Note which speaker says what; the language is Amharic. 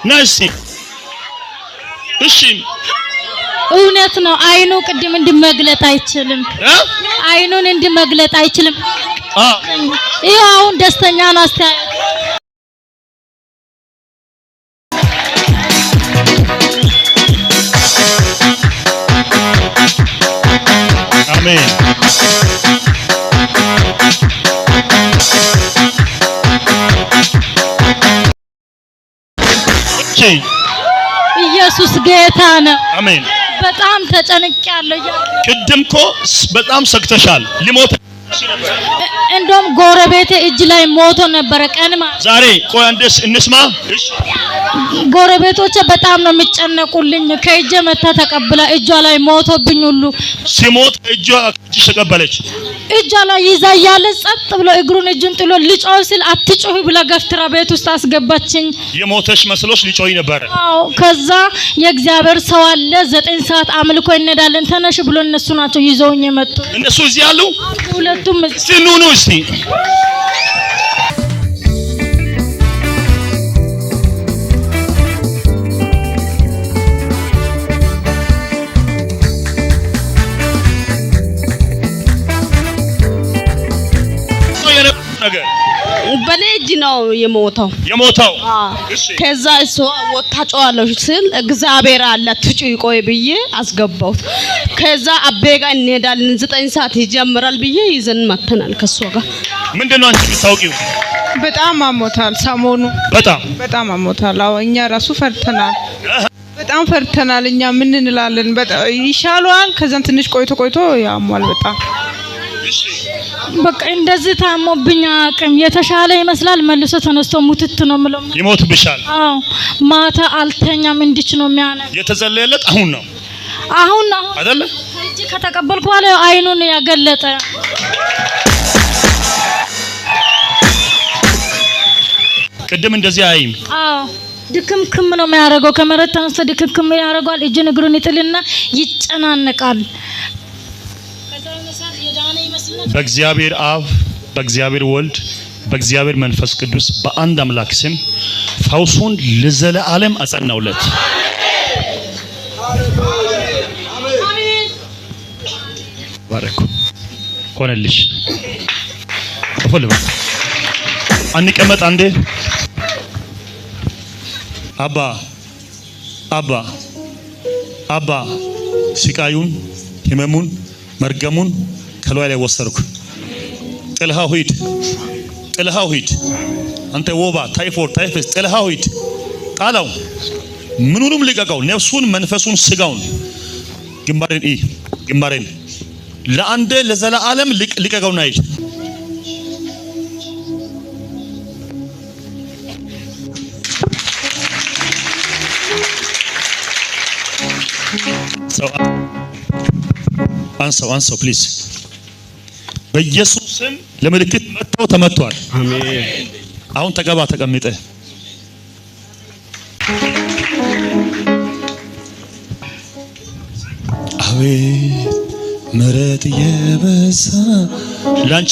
Speaker 1: ናይስ እሺ
Speaker 2: እውነት ነው አይኑ ቅድም እንዲመግለጥ አይችልም አይኑን እንዲመግለጥ አይችልም ይሄው አሁን ደስተኛ ነው አስተያየት
Speaker 1: አሜን
Speaker 2: ኢየሱስ ጌታ ነው
Speaker 1: አሜን
Speaker 2: በጣም ተጨንቄያለሁ
Speaker 1: ቅድምኮ በጣም ሰክተሻል ሊሞት
Speaker 2: እንደም ጎረቤቴ እጅ ላይ ሞቶ ነበር ቀንማ
Speaker 1: ዛሬ ቆይ አንደስ እንስማ እሺ
Speaker 2: ጎረቤቶቼ በጣም ነው የሚጨነቁልኝ ከእጄ መታ ተቀብላ እጇ ላይ ሞቶብኝ ሁሉ
Speaker 1: ሲሞት እጇ ተቀበለች
Speaker 2: እጇ ላይ ይዛ ያለ ጸጥ ብሎ እግሩን እጁን ጥሎ ልጮህ ሲል አትጮህ ብላ ገፍትራ ቤት ውስጥ አስገባችኝ
Speaker 1: የሞተሽ መስሎሽ ልጮህ ነበር
Speaker 2: አዎ ከዛ የእግዚአብሔር ሰው አለ 9 ሰዓት አምልኮ እንሄዳለን ተነሽ ብሎ እነሱ ናቸው ይዘውኝ የመጡ
Speaker 1: እነሱ እዚህ ያሉ
Speaker 2: ሁለቱም
Speaker 1: ሲኑኑ እስቲ ነገር
Speaker 3: በልጅ ነው የሞተው
Speaker 1: እሺ
Speaker 3: ከዛ እሱ ወጣጫዋለሁ ሲል እግዚአብሔር አለ ትጩይ ቆይ ብዬ አስገባው ከዛ አቤጋ እንሄዳለን 9 ሰዓት ይጀምራል ብዬ ይዘን መተናል ከሱ ጋር
Speaker 1: ምንድነው አንቺ የምታውቂው
Speaker 4: በጣም አሞታል ሰሞኑ በጣም አሞታል አዎ እኛ ራሱ በጣም ፈርተናል እኛ ምን እንላለን በጣም ይሻሏል ከዛን ትንሽ ቆይቶ ያሟል በጣም
Speaker 2: በቃ እንደዚህ ታሞብኛ አቅም የተሻለ ይመስላል መልሶ ተነስቶ ሙትት ነው ምለው
Speaker 1: ይሞትብሻል
Speaker 2: አዎ ማታ አልተኛም እንዲች ነው የሚያነ
Speaker 1: የተዘለየለት አሁን ነው አይደለ
Speaker 2: እጂ ከተቀበልኩ በኋላ አይኑን ያገለጠ
Speaker 1: ቅድም እንደዚህ አይም
Speaker 2: አዎ ድክምክም ነው የሚያደርገው ከመሬት ተነስቶ ድክምክም ያደርጋል እጁን እግሩን ይጥልና ይጨናነቃል
Speaker 1: በእግዚአብሔር አብ በእግዚአብሔር ወልድ በእግዚአብሔር መንፈስ ቅዱስ በአንድ አምላክ ስም ፈውሱን ለዘላለም አጸናውለት አሜን ባረኩ ሆነልሽ ወልባ አንቀመጥ አንዴ አባ ሲቃዩን ህመሙን መርገሙን ከላይ ላይ ወሰድኩ ጥልሃው ሂድ አንተ ወባ ታይፎስ ጥልሃው ሂድ ጣላው ምኑንም ልቀቀው ነፍሱን መንፈሱን ስጋውን ግንባሬን ለአንዴ ለዘላለም ልቀቀውና ሂድ አንሰው ፕሊዝ በኢየሱስ ስም ለምልክት መጥተው ተመቷል አሜን አሁን ተቀመጠ አቤት ምሕረት የበዛ ላንቺ